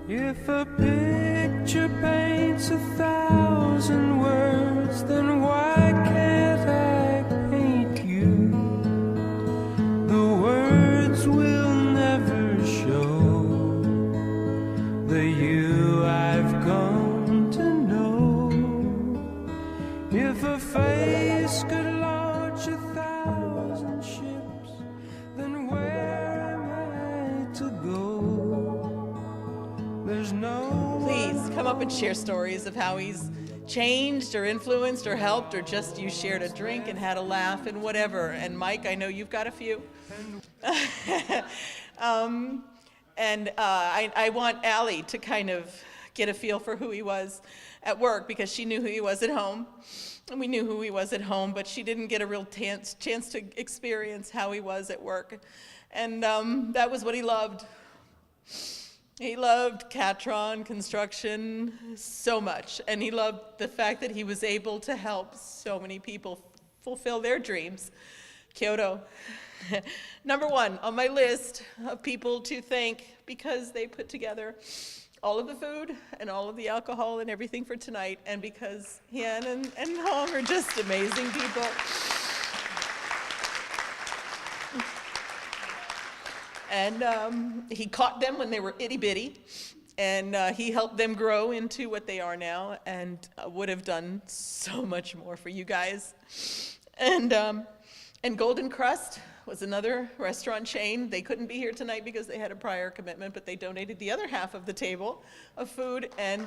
If a picture paints 1,000 words, then why can't I paint you? The words will never show the you I've come to know. If a face could launch 1,000 ships, then where am I to go? There's no. Please come up and share stories of how he's changed or influenced or helped, or just you shared a drink and had a laugh and whatever. And Mike, I know you've got a few. I want Allie to kind of get a feel for who he was at work, because she knew who he was at home. And we knew who he was at home, but she didn't get a real chance to experience how he was at work. And that was what he loved. He loved Catron construction so much, and he loved the fact that he was able to help so many people fulfill their dreams. Kyoto, number one on my list of people to thank, because they put together all of the food and all of the alcohol and everything for tonight, and because Hien and Hong are just amazing people. And he caught them when they were itty-bitty, and he helped them grow into what they are now, and would have done so much more for you guys. And Golden Crust was another restaurant chain. They couldn't be here tonight because they had a prior commitment, but they donated the other half of the table of food. And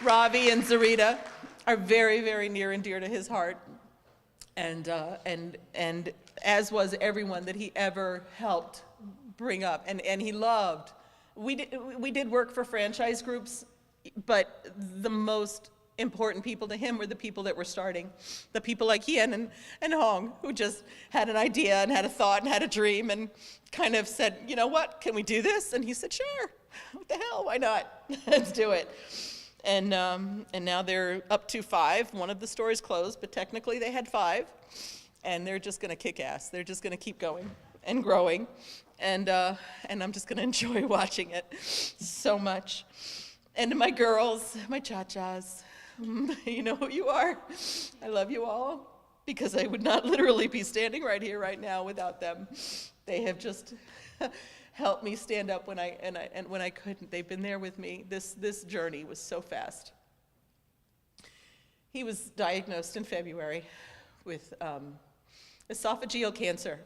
Ravi and Zarita are very, very near and dear to his heart. And as was everyone that he ever helped bring up, and he loved. We did work for franchise groups, but the most important people to him were the people that were starting, the people like Hien and Hong, who just had an idea and had a thought and had a dream and kind of said, you know what, can we do this? And he said, sure, what the hell, why not? Let's do it. And now they're up to 5. One of the stores closed, but technically they had 5. And they're just going to kick ass. They're just going to keep going and growing. And I'm just going to enjoy watching it so much. And my girls, my cha-chas, you know who you are. I love you all, because I would not literally be standing right here right now without them. They have just helped me stand up when I couldn't. They've been there with me. This journey was so fast. He was diagnosed in February with esophageal cancer.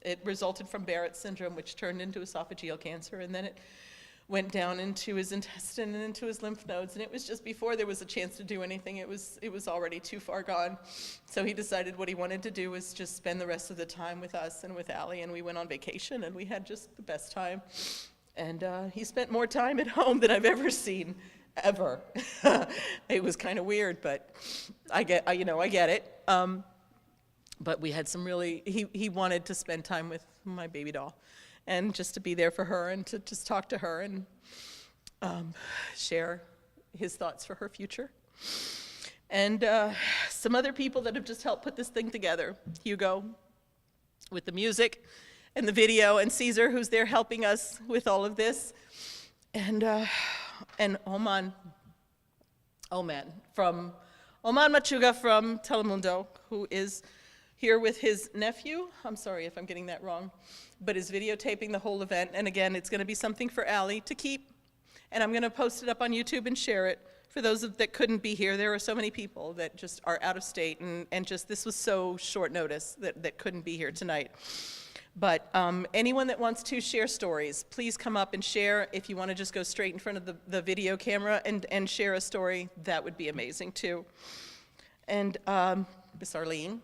It resulted from Barrett's syndrome, which turned into esophageal cancer, and then it went down into his intestine and into his lymph nodes, and it was just before there was a chance to do anything. It was already too far gone. So he decided what he wanted to do was just spend the rest of the time with us and with Allie, and we went on vacation, and we had just the best time. And he spent more time at home than I've ever seen, ever. It was kind of weird, but I get it. But we had some really, he wanted to spend time with my baby doll, and just to be there for her and to just talk to her and share his thoughts for her future. And some other people that have just helped put this thing together. Hugo with the music and the video, and Caesar, who's there helping us with all of this. And Oman Machuga from Telemundo, who is here with his nephew. I'm sorry if I'm getting that wrong, but is videotaping the whole event. And again, it's going to be something for Allie to keep. And I'm going to post it up on YouTube and share it for those that couldn't be here. There are so many people that just are out of state, and just this was so short notice that couldn't be here tonight. But anyone that wants to share stories, please come up and share. If you want to just go straight in front of the video camera and share a story, that would be amazing too. And Miss Arlene,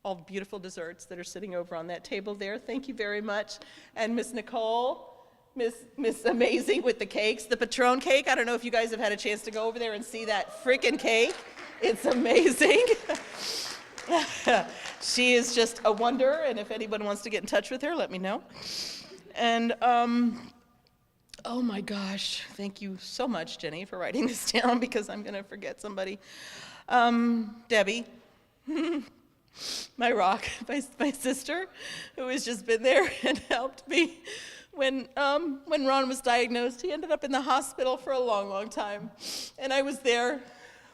all the beautiful desserts that are sitting over on that table there, thank you very much. And Miss Nicole, Miss Amazing with the cakes, the Patron cake. I don't know if you guys have had a chance to go over there and see that frickin' cake. It's amazing. She is just a wonder, and if anyone wants to get in touch with her, let me know. And oh my gosh, thank you so much, Jenny, for writing this down, because I'm gonna forget somebody. Debbie, my rock, my sister, who has just been there and helped me. When Ron was diagnosed, he ended up in the hospital for a long, long time. And I was there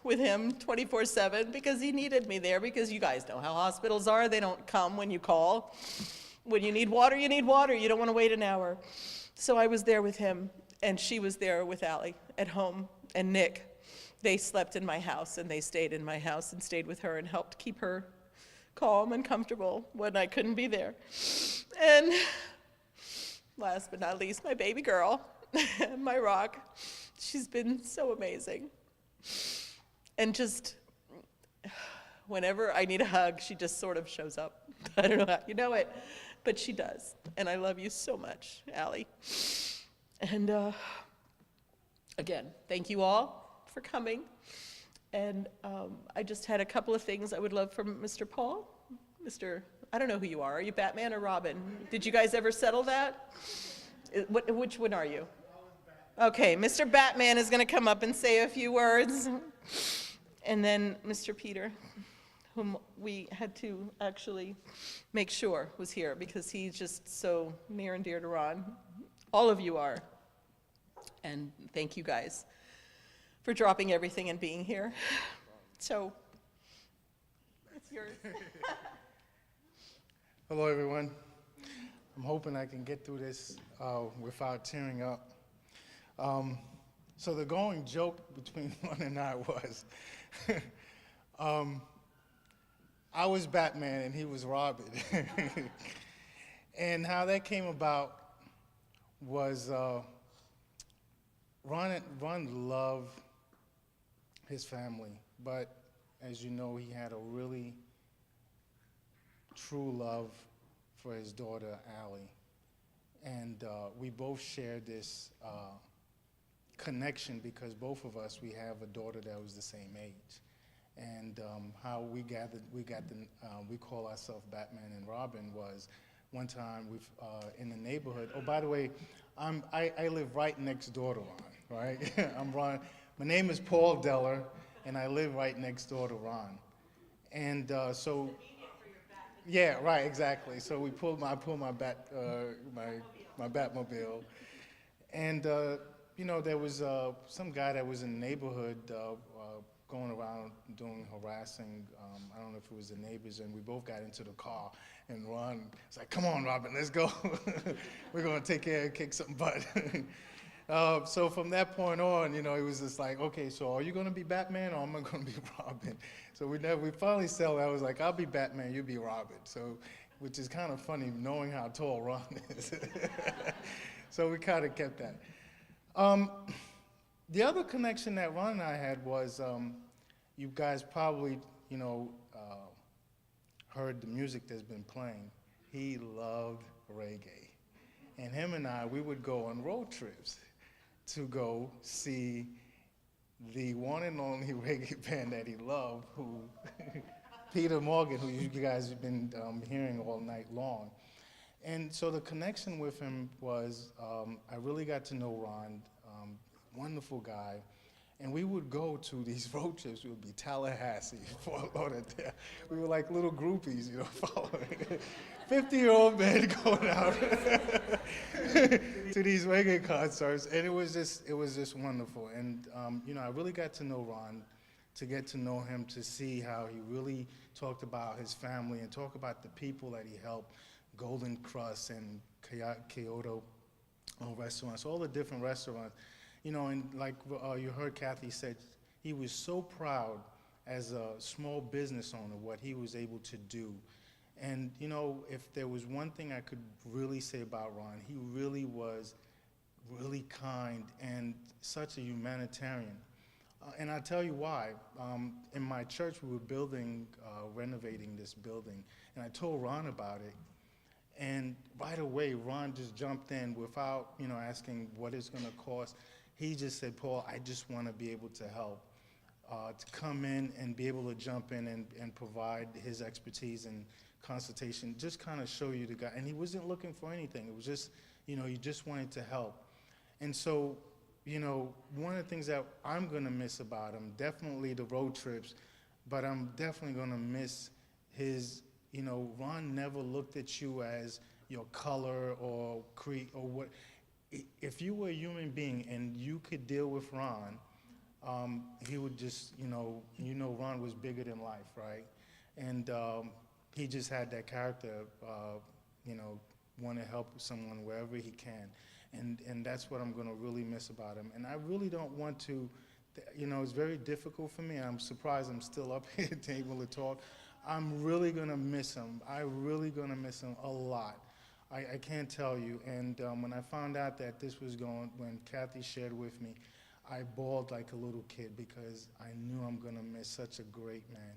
with him 24/7 because he needed me there, because you guys know how hospitals are. They don't come when you call. When you need water, you need water. You don't want to wait an hour. So I was there with him, and she was there with Allie at home, and Nick. They slept in my house, and they stayed in my house and stayed with her and helped keep her calm and comfortable when I couldn't be there. And last but not least, my baby girl, my rock. She's been so amazing. And just whenever I need a hug, she just sort of shows up. I don't know how you know it, but she does. And I love you so much, Allie. And again, thank you all for coming. And I just had a couple of things I would love from Mr. Paul. I don't know who you are. Are you Batman or Robin? Did you guys ever settle that? Which one are you? Okay, Mr. Batman is going to come up and say a few words. And then Mr. Peter, whom we had to actually make sure was here because he's just so near and dear to Ron. All of you are. And thank you guys for dropping everything and being here. So, it's yours. Hello, everyone. I'm hoping I can get through this without tearing up. So the going joke between Ron and I was, I was Batman and he was Robin. And how that came about was Ron loved his family, but as you know, he had a really true love for his daughter, Allie. And we both shared this connection because both of us, we have a daughter that was the same age. And how we call ourselves Batman and Robin was one time in the neighborhood. Oh, by the way, I live right next door to Ron, right? I'm Ron. My name is Paul Deller, and I live right next door to Ron. And so, yeah, right, exactly. So I pulled my Batmobile, and you know, there was some guy that was in the neighborhood going around doing harassing. I don't know if it was the neighbors, and we both got into the car. And Ron was like, "Come on, Robin, let's go. We're gonna take care and kick some butt." So from that point on, you know, it was just like, okay, so are you gonna be Batman or am I gonna be Robin? So we finally settled. I was like, I'll be Batman, you be Robin. So, which is kind of funny knowing how tall Ron is. So we kind of kept that. The other connection that Ron and I had was, you guys probably, you know, heard the music that's been playing. He loved reggae. And him and I, we would go on road trips to go see the one and only reggae band that he loved, who Peter Morgan, who you guys have been hearing all night long. And so the connection with him was, I really got to know Ron, wonderful guy. And we would go to these road trips. It would be Tallahassee, Fort Lauderdale. We were like little groupies, you know, following 50-year-old men going out to these reggae concerts, and it was just wonderful. And you know, I really got to know Ron, to get to know him, to see how he really talked about his family and talk about the people that he helped, Golden Crust and Kyoto restaurants, all the different restaurants. You know, and like you heard Kathy said, he was so proud as a small business owner what he was able to do. And you know, if there was one thing I could really say about Ron, he really was really kind and such a humanitarian. And I'll tell you why. In my church, we were renovating this building, and I told Ron about it. And right away, Ron just jumped in without, you know, asking what it's going to cost. He just said, Paul, I just want to be able to help, to come in and be able to jump in and provide his expertise and consultation, just kind of show you the guy. And he wasn't looking for anything. It was just, you know, he just wanted to help. And so, you know, one of the things that I'm going to miss about him, definitely the road trips, but I'm definitely going to miss his, Ron never looked at you as your color or creed or what. If you were a human being and you could deal with Ron, he would just, Ron was bigger than life, right? And he just had that character, want to help someone wherever he can. And that's what I'm going to really miss about him. And I really don't want to, it's very difficult for me, and I'm surprised I'm still up here able to talk. I'm really going to miss him. I'm really going to miss him a lot. I can't tell you. And when I found out that this was going, when Kathy shared with me, I bawled like a little kid because I knew I'm going to miss such a great man.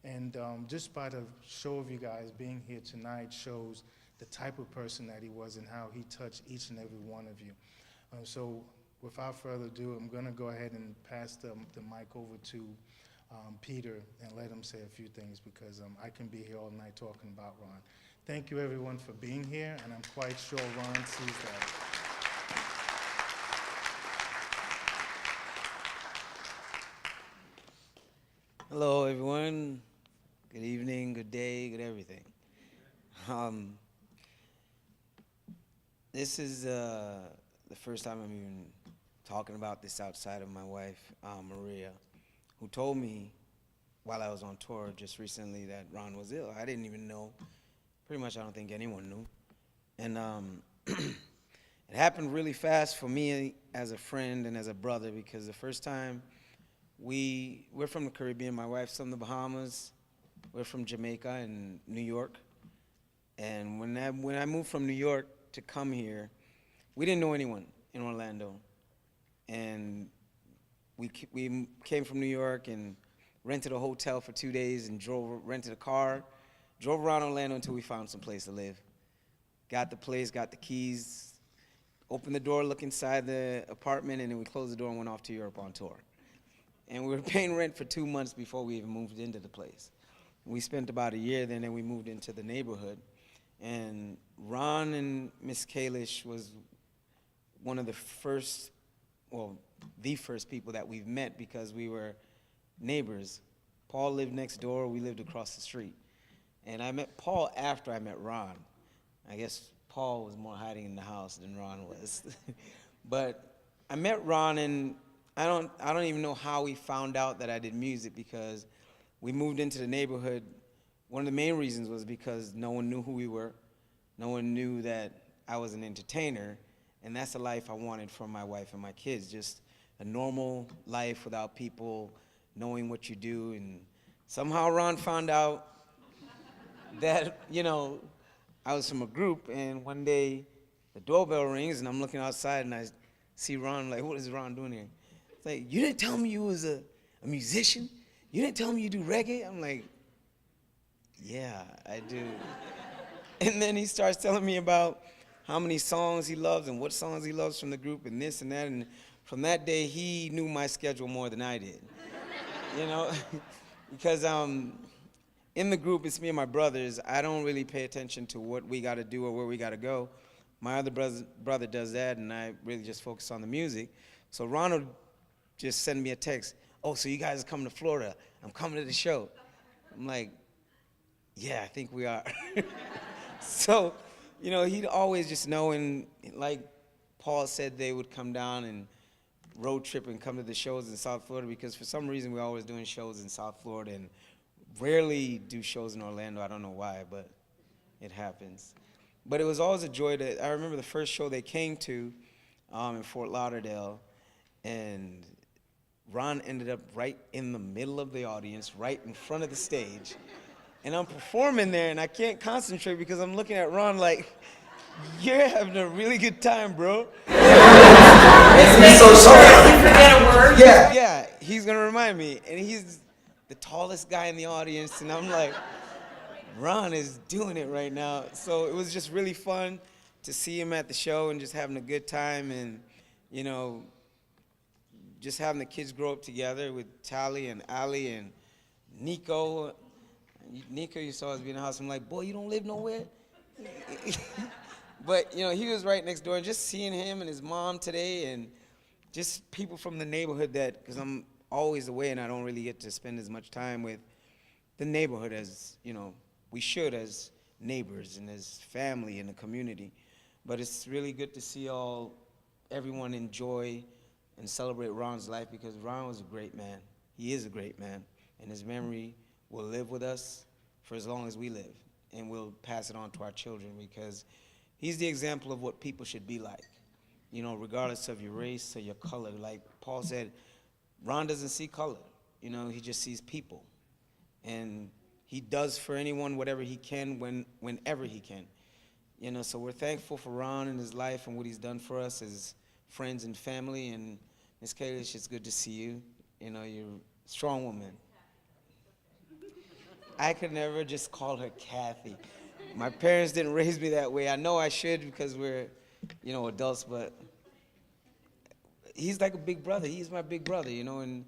And just by the show of you guys being here tonight shows the type of person that he was and how he touched each and every one of you. So without further ado, I'm going to go ahead and pass the mic over to Peter and let him say a few things because I can be here all night talking about Ron. Thank you, everyone, for being here, and I'm quite sure Ron sees that. Hello, everyone. Good evening, good day, good everything. This is the first time I'm even talking about this outside of my wife, Maria, who told me while I was on tour just recently that Ron was ill. I didn't even know. Pretty much I don't think anyone knew. And it happened really fast for me as a friend and as a brother because the first time we're from the Caribbean. My wife's from the Bahamas. We're from Jamaica and New York. And when I moved from New York to come here, we didn't know anyone in Orlando. And we came from New York and rented a hotel for 2 days and rented a car, drove around Orlando until we found some place to live. Got the place, got the keys, opened the door, looked inside the apartment, and then we closed the door and went off to Europe on tour. And we were paying rent for 2 months before we even moved into the place. We spent about a year there, and then we moved into the neighborhood. And Ron and Miss Kalish was one of the first, well, the first people that we've met because we were neighbors. Paul lived next door, we lived across the street. And I met Paul after I met Ron. I guess Paul was more hiding in the house than Ron was. But I met Ron, and I don't even know how we found out that I did music because we moved into the neighborhood. One of the main reasons was because no one knew who we were. No one knew that I was an entertainer, and that's the life I wanted for my wife and my kids, just a normal life without people knowing what you do. And somehow Ron found out that, I was from a group, and one day the doorbell rings, and I'm looking outside, and I see Ron, like, what is Ron doing here? It's like, you didn't tell me you was a musician? You didn't tell me you do reggae? I'm like, yeah, I do. And then he starts telling me about how many songs he loves and what songs he loves from the group and this and that. And from that day, he knew my schedule more than I did, because in the group, it's me and my brothers. I don't really pay attention to what we got to do or where we got to go. My other brother does that, and I really just focus on the music. So Ronald just send me a text, oh, so you guys are coming to Florida. I'm coming to the show. I'm like, yeah, I think we are. So, he'd always just know, and like Paul said, they would come down and road trip and come to the shows in South Florida because for some reason we're always doing shows in South Florida and rarely do shows in Orlando. I don't know why, but it happens. But it was always a joy I remember the first show they came to in Fort Lauderdale, and Ron ended up right in the middle of the audience, right in front of the stage. And I'm performing there, and I can't concentrate because I'm looking at Ron like, you're having a really good time, bro. So sorry. Forget a word. Yeah, he's going to remind me. And he's the tallest guy in the audience, and I'm like, Ron is doing it right now. So it was just really fun to see him at the show and just having a good time and, just having the kids grow up together with Tally and Ali and Nico. Nico used to always be in the house. I'm like, boy, you don't live nowhere? But, he was right next door. And just seeing him and his mom today and just people from the neighborhood because I'm always away and I don't really get to spend as much time with the neighborhood as, we should as neighbors and as family in the community. But it's really good to see everyone enjoy and celebrate Ron's life, because Ron was a great man. He is a great man, and his memory will live with us for as long as we live, and we'll pass it on to our children, because he's the example of what people should be like, regardless of your race or your color. Like Paul said, Ron doesn't see color, he just sees people. And he does for anyone whatever he can whenever he can. So we're thankful for Ron and his life and what he's done for us as friends and family. And Ms. Kalish, it's good to see you. You're a strong woman. I could never just call her Kathy. My parents didn't raise me that way. I know I should because we're, adults, but he's like a big brother. He's my big brother, and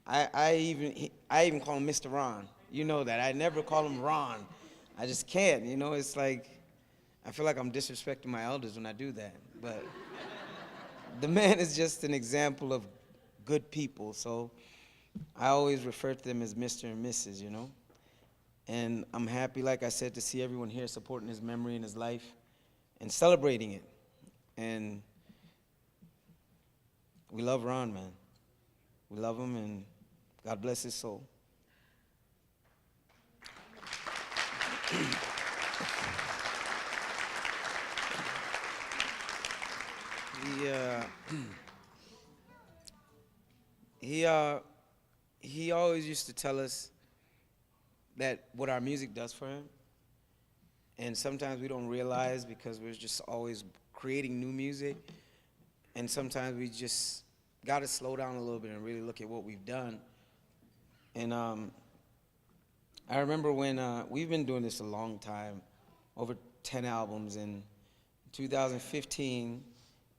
I even call him Mr. Ron. You know that. I never call him Ron. I just can't, it's like, I feel like I'm disrespecting my elders when I do that. But the man is just an example of good people, so I always refer to them as Mr. and Mrs., And I'm happy, like I said, to see everyone here supporting his memory and his life and celebrating it. And we love Ron, man. We love him, and God bless his soul. He always used to tell us that what our music does for him, and sometimes we don't realize because we're just always creating new music, and sometimes we just got to slow down a little bit and really look at what we've done. And I remember when we've been doing this a long time, over 10 albums. In 2015,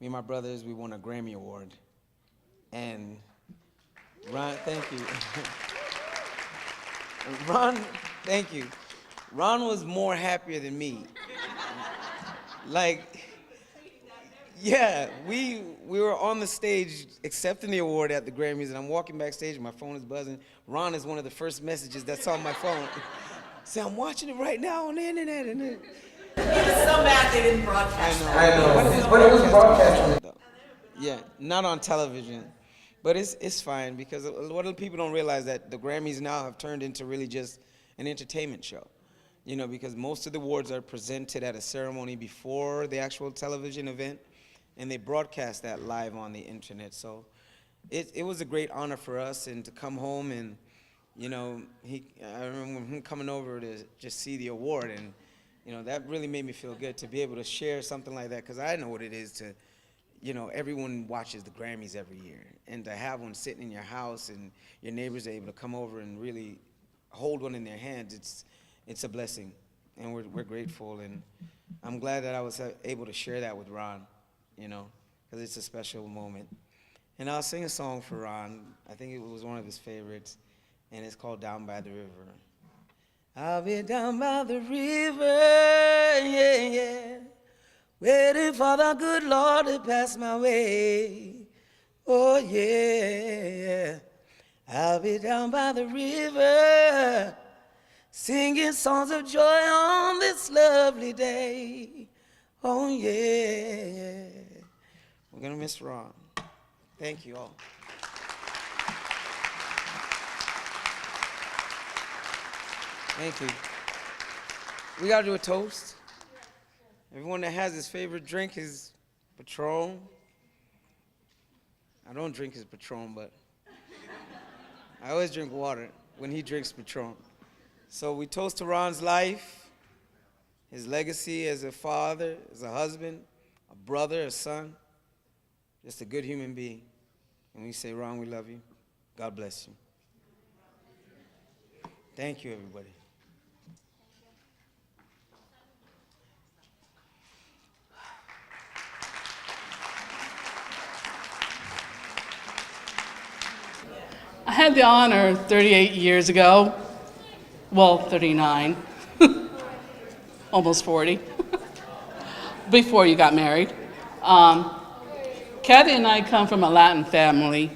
me and my brothers, we won a Grammy Award. And Ron, thank you. Ron, thank you. Ron was more happier than me. Like, yeah, we were on the stage accepting the award at the Grammys, and I'm walking backstage, and my phone is buzzing. Ron is one of the first messages that's on my phone. Say, I'm watching it right now on the internet. And He was so mad they didn't broadcast that. I know. But it was broadcast. Yeah, not on television. But it's fine, because a lot of people don't realize that the Grammys now have turned into really just an entertainment show. Because most of the awards are presented at a ceremony before the actual television event, and they broadcast that live on the internet. So it was a great honor for us, and to come home and, I remember him coming over to just see the award, and, that really made me feel good to be able to share something like that, because I know what it is to, everyone watches the Grammys every year, and to have one sitting in your house and your neighbors are able to come over and really hold one in their hands, it's a blessing, and we're grateful, and I'm glad that I was able to share that with Ron, because it's a special moment. And I'll sing a song for Ron. I think it was one of his favorites, and it's called Down by the River. I'll be down by the river, yeah, yeah, waiting for the good Lord to pass my way. Oh, yeah, I'll be down by the river, singing songs of joy on this lovely day. Oh, yeah. We're going to miss Ron. Thank you all. Thank you. We got to do a toast. Everyone that has his favorite drink is Patron. I don't drink his Patron, but I always drink water when he drinks Patron. So we toast to Ron's life, his legacy as a father, as a husband, a brother, a son, just a good human being. And we say, Ron, we love you. God bless you. Thank you, everybody. I had the honor 38 years ago, well, 39, almost 40, before you got married. Kathy and I come from a Latin family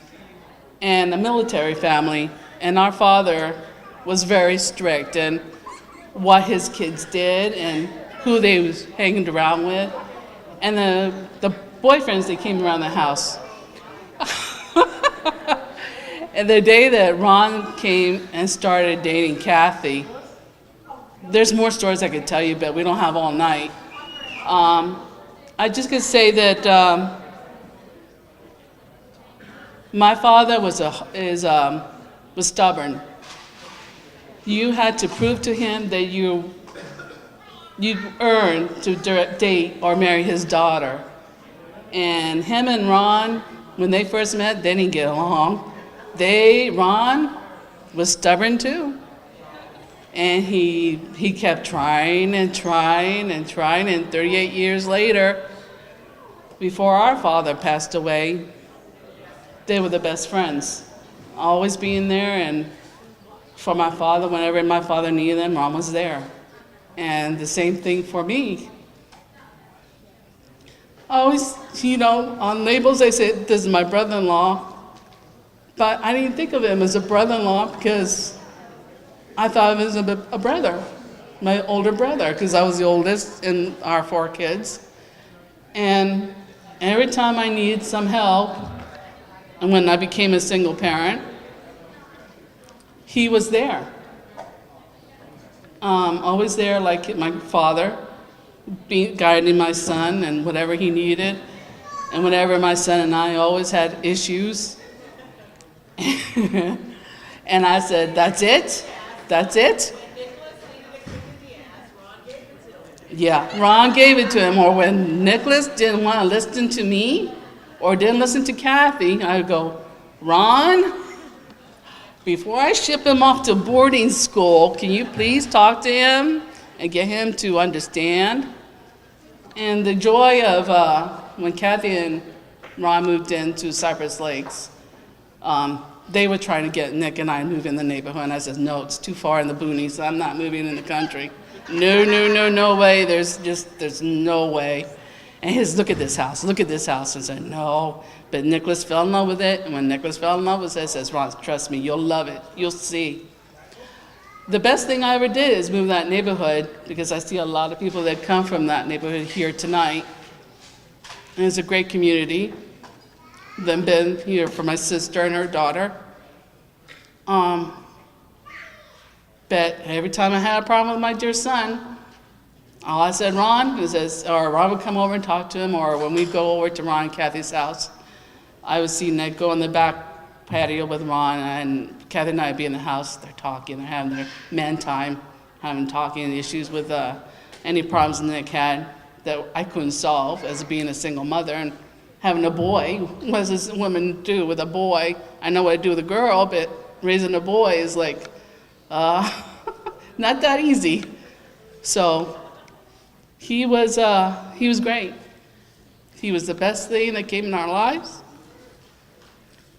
and a military family, and our father was very strict in what his kids did and who they was hanging around with. And the boyfriends that came around the house. And the day that Ron came and started dating Kathy, there's more stories I could tell you, but we don't have all night. I just could say that my father was stubborn. You had to prove to him that you earned to date or marry his daughter. And him and Ron, when they first met, they didn't get along. Ron was stubborn too. And he kept trying and trying and trying, and 38 years later, before our father passed away, they were the best friends. Always being there, and for my father, whenever my father needed them, Ron was there. And the same thing for me. Always, on labels they said, this is my brother-in-law. But I didn't think of him as a brother-in-law because I thought of him as a brother, my older brother, because I was the oldest in our 4 kids. And every time I needed some help, and when I became a single parent, he was there. Always there like my father, guiding my son and whatever he needed. And whenever my son and I always had issues, and I said, that's it? That's it? Yeah, Ron gave it to him. Or when Nicholas didn't want to listen to me or didn't listen to Kathy, I would go, Ron, before I ship him off to boarding school, can you please talk to him and get him to understand? And the joy of when Kathy and Ron moved into Cypress Lakes, they were trying to get Nick and I to move in the neighborhood, and I said, no, it's too far in the boonies. I'm not moving in the country. No way. There's no way. And his, look at this house. I said, no. But Nicholas fell in love with it, and when Nicholas fell in love with it, he says, Ron, trust me, you'll love it. You'll see. The best thing I ever did is move that neighborhood, because I see a lot of people that come from that neighborhood here tonight. And it's a great community. Then been here for my sister and her daughter. But every time I had a problem with my dear son, all I said, Ron, or Ron would come over and talk to him, or when we'd go over to Ron and Kathy's house, I would see Nick go in the back patio with Ron, and Kathy and I would be in the house. They're talking, they're having their man time, talking issues with any problems Nick had that I couldn't solve as being a single mother and having a boy. What does this woman do with a boy? I know what I do with a girl, but raising a boy is like not that easy. So he was great. He was the best thing that came in our lives.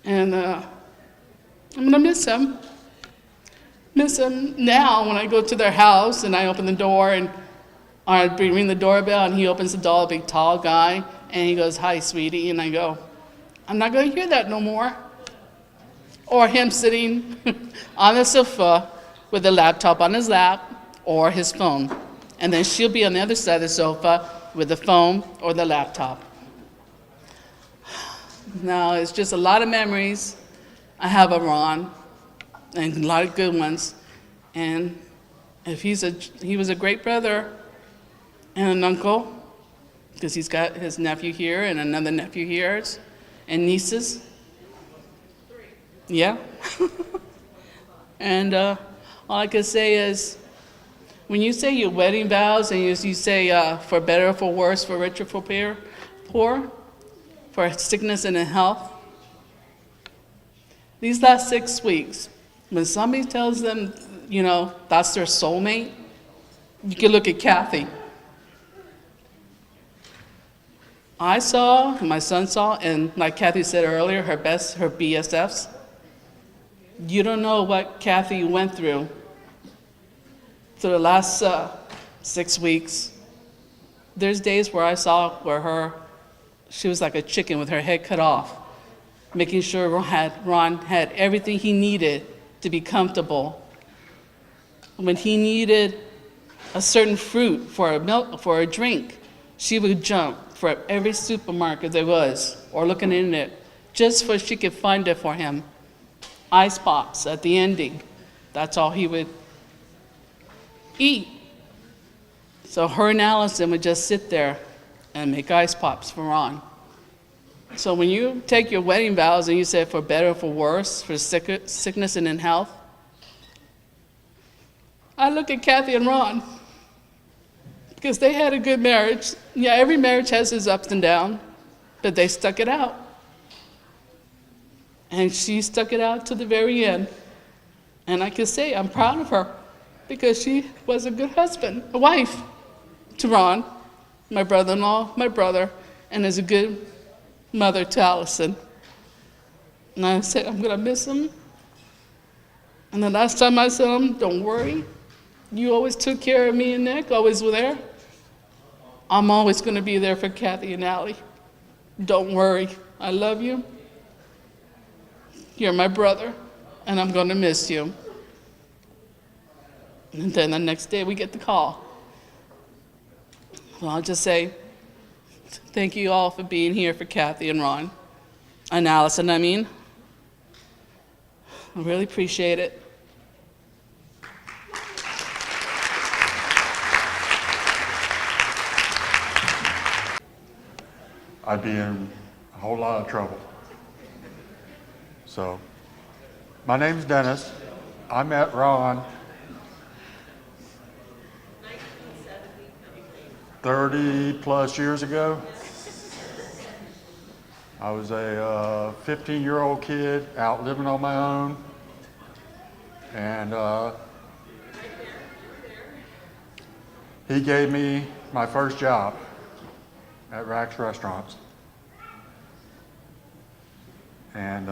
And I'm gonna miss him. Miss him now when I go to their house and I open the door and I ring the doorbell and he opens the door, a big tall guy, and he goes, hi, sweetie. And I go, I'm not gonna hear that no more. Or him sitting on the sofa with a laptop on his lap or his phone. And then she'll be on the other side of the sofa with the phone or the laptop. Now, it's just a lot of memories I have of Ron, and a lot of good ones. And if he was a great brother and an uncle, because he's got his nephew here and another nephew here, and nieces. Yeah. And all I can say is, when you say your wedding vows and you say for better or for worse, for rich or for poor, for sickness and in health, these last 6 weeks, when somebody tells them, that's their soulmate, you can look at Kathy. I saw, my son saw, and like Kathy said earlier, her BSFs. You don't know what Kathy went through the last 6 weeks. There's days where I saw where she was like a chicken with her head cut off, making sure Ron had everything he needed to be comfortable. when he needed a certain fruit for a milk, for a drink, she would jump for every supermarket there was, or looking in it, just so she could find it for him. Ice pops at the ending. That's all he would eat. So her and Allison would just sit there and make ice pops for Ron. So when you take your wedding vows and you say for better or for worse, for sickness and in health, I look at Kathy and Ron because they had a good marriage. Yeah, every marriage has its ups and downs, but they stuck it out. And she stuck it out to the very end. And I can say I'm proud of her because she was a good husband, a wife to Ron, my brother-in-law, my brother, and is a good mother to Allison. And I said, I'm going to miss him. And the last time I saw him, don't worry. You always took care of me and Nick, always were there. I'm always going to be there for Kathy and Allie. Don't worry. I love you. You're my brother, and I'm going to miss you. And then the next day we get the call. Well, I'll just say thank you all for being here for Kathy and Ron. And Allison, I mean. I really appreciate it. I'd be in a whole lot of trouble. So, my name's Dennis. I met Ron 30 plus years ago. I was a 15-year-old kid out living on my own. And he gave me my first job at Rack's Restaurants. And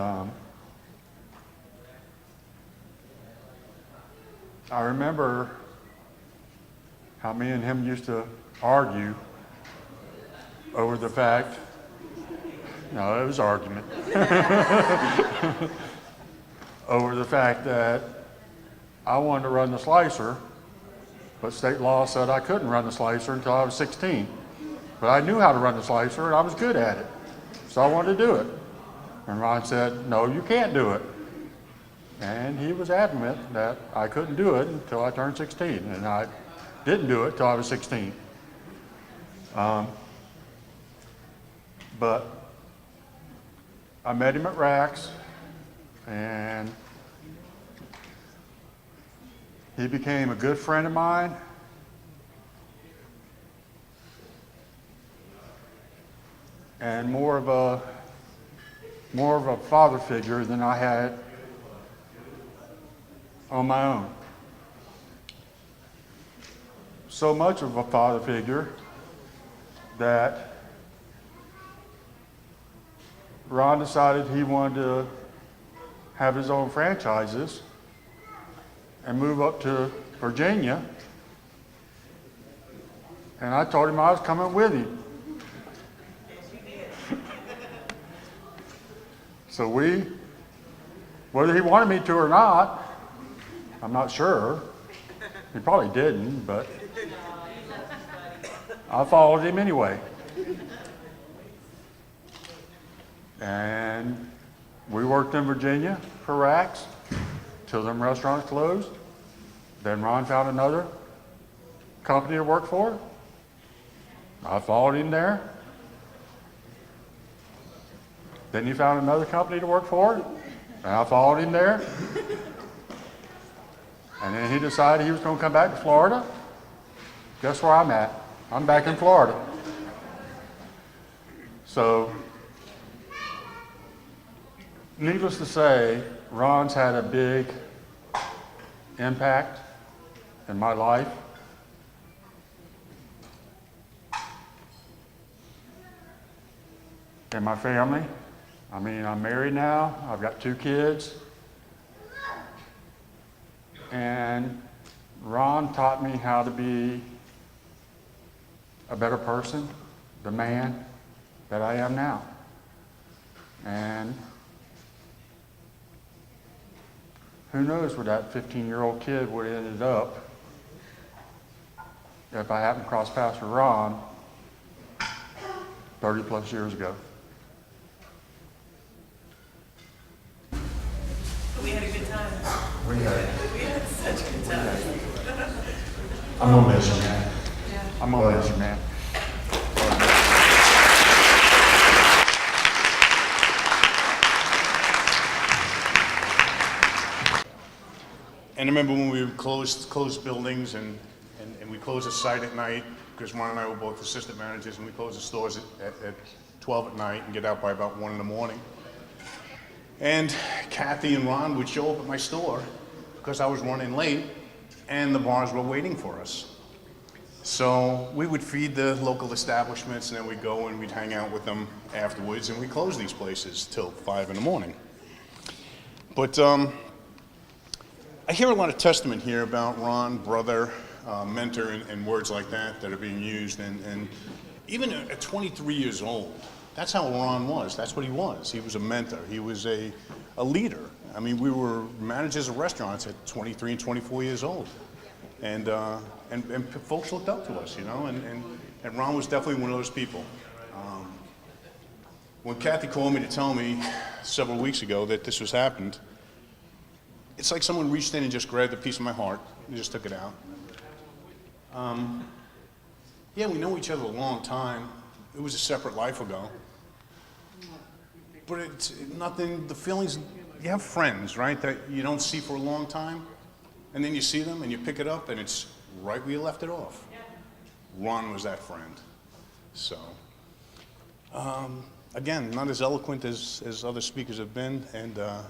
I remember how me and him used to argue over the fact, no, it was argument, over the fact that I wanted to run the slicer, but state law said I couldn't run the slicer until I was 16. But I knew how to run the slicer and I was good at it. So I wanted to do it. And Ron said, no, you can't do it. And he was adamant that I couldn't do it until I turned 16. And I didn't do it until I was 16. But I met him at Rack's, and he became a good friend of mine. And more of a father figure than I had on my own. So much of a father figure that Ron decided he wanted to have his own franchises and move up to Virginia. And I told him I was coming with him. So whether he wanted me to or not, I'm not sure. He probably didn't, but I followed him anyway. And we worked in Virginia for Rack's till them restaurants closed. Then Ron found another company to work for. I followed him there. Then he found another company to work for, and I followed him there. And then he decided he was going to come back to Florida. Guess where I'm at? I'm back in Florida. So, needless to say, Ron's had a big impact in my life. And my family. I mean, I'm married now. I've got 2 kids. And Ron taught me how to be a better person, the man that I am now. And who knows where that 15-year-old kid would have ended up if I happened to cross paths with Ron 30 plus years ago. We had a good time. We had Such a good time. I'm gonna miss you, man. I'm gonna miss you, man. And I remember when we would close buildings and we closed the site at night, because Ron and I were both assistant managers, and we closed the stores at 12 at night and get out by about 1 in the morning. And Kathy and Ron would show up at my store because I was running late and the bars were waiting for us. So we would feed the local establishments, and then we'd go and we'd hang out with them afterwards, and we closed these places till 5 in the morning. But I hear a lot of testament here about Ron, brother, mentor, and words like that are being used. And even at 23 years old, that's how Ron was. That's what he was. He was a mentor. He was a leader. I mean, we were managers of restaurants at 23 and 24 years old. And folks looked up to us, you know, and Ron was definitely one of those people. When Kathy called me to tell me several weeks ago that this was happened, it's like someone reached in and just grabbed a piece of my heart and just took it out. Yeah, we know each other a long time. It was a separate life ago. But it's nothing, the feelings, you have friends, right, that you don't see for a long time, and then you see them and you pick it up and it's right where you left it off. Ron was that friend. So, again, not as eloquent as other speakers have been, and a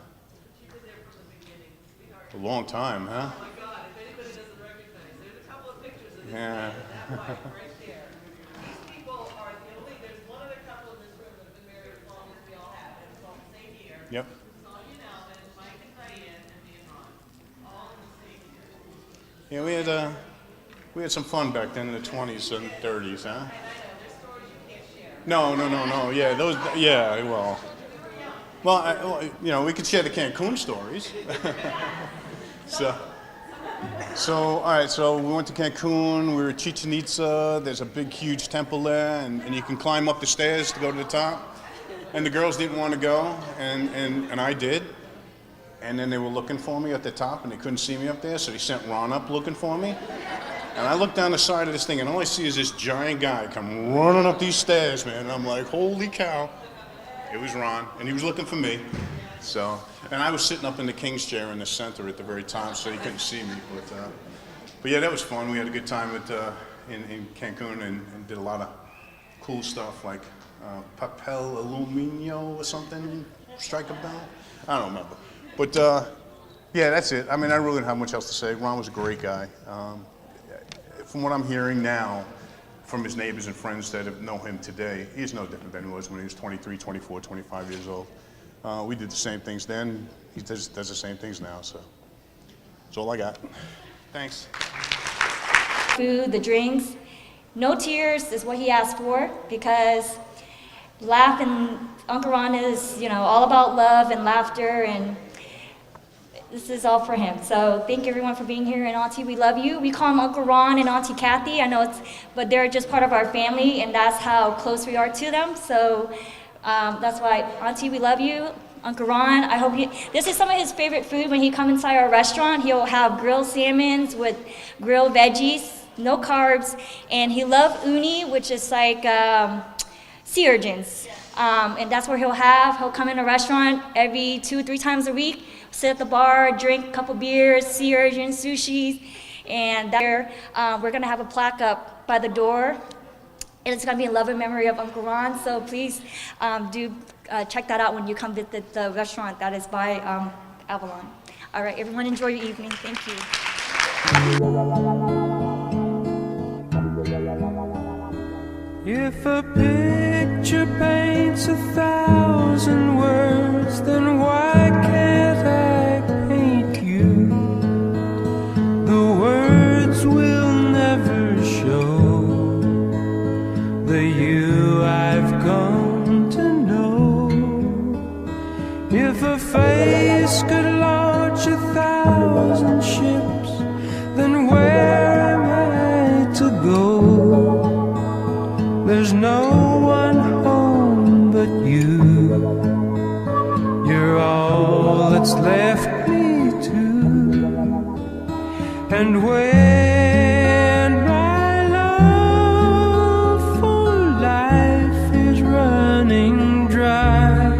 long time, huh? Oh my God, if anybody doesn't recognize, there's a couple of pictures of this Yeah. that wife right there. These people are the only, there's one other couple in this room that have been married as long as we all have, and it's all the same year. Yep. Sonia and Alvin, Mike and Diane, and me and Ron, all in the same year. Yeah, we had some fun back then in the 20s and 30s, huh? And I know, there's stories you can't share. No. Yeah, those. Yeah, well, you know, we could share the Cancun stories. So, all right. So we went to Cancun. We were at Chichen Itza. There's a big, huge temple there, and you can climb up the stairs to go to the top. And the girls didn't want to go, and I did. And then they were looking for me at the top, and they couldn't see me up there, so they sent Ron up looking for me. And I looked down the side of this thing, and all I see is this giant guy come running up these stairs, man. And I'm like, holy cow. It was Ron, and he was looking for me. So, and I was sitting up in the king's chair in the center at the very top, so he couldn't see me. But yeah, that was fun. We had a good time in Cancun and did a lot of cool stuff like papel aluminio or something, strike a bell. I don't remember. But yeah, that's it. I mean, I really don't have much else to say. Ron was a great guy. From what I'm hearing now, from his neighbors and friends that know him today, he's no different than he was when he was 23, 24, 25 years old. We did the same things then. He does the same things now, so that's all I got. Thanks. Food, the drinks, no tears is what he asked for, because laughing, Uncle Ron is, you know, all about love and laughter, and this is all for him. So thank you everyone for being here, and Auntie, we love you. We call him Uncle Ron and Auntie Kathy. I know but they're just part of our family, and that's how close we are to them. So that's why, Auntie, we love you. Uncle Ron, I hope this is some of his favorite food when he comes inside our restaurant. He'll have grilled salmons with grilled veggies, no carbs, and he loves uni, which is like sea urchins. And that's where he'll come in a restaurant every 2-3 times a week, sit at the bar, drink a couple beers, sea urchins, sushi, and there we're gonna have a plaque up by the door. And it's going to be in love and memory of Uncle Ron, so please do check that out when you come to the restaurant that is by Avalon. All right, everyone, enjoy your evening. Thank you. If a picture paints 1,000 words, then why can't I paint you? The words will never show the you I've come to know. If a face could launch 1,000 no one home but you. You're all that's left me to. And when my love for life is running dry,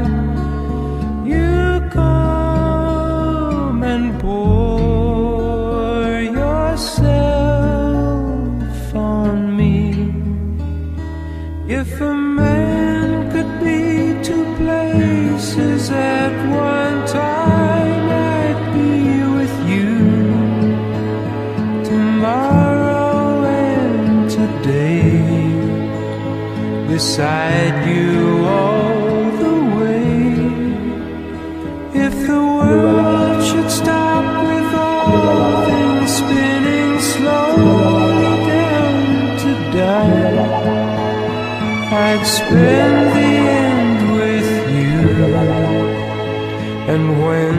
you come and pour yourself on me. If a man could be two places at one time, I'd be with you tomorrow and today, beside you all the way. If the world should stop with all things spinning slowly down to die, I'd spend the end with you. And when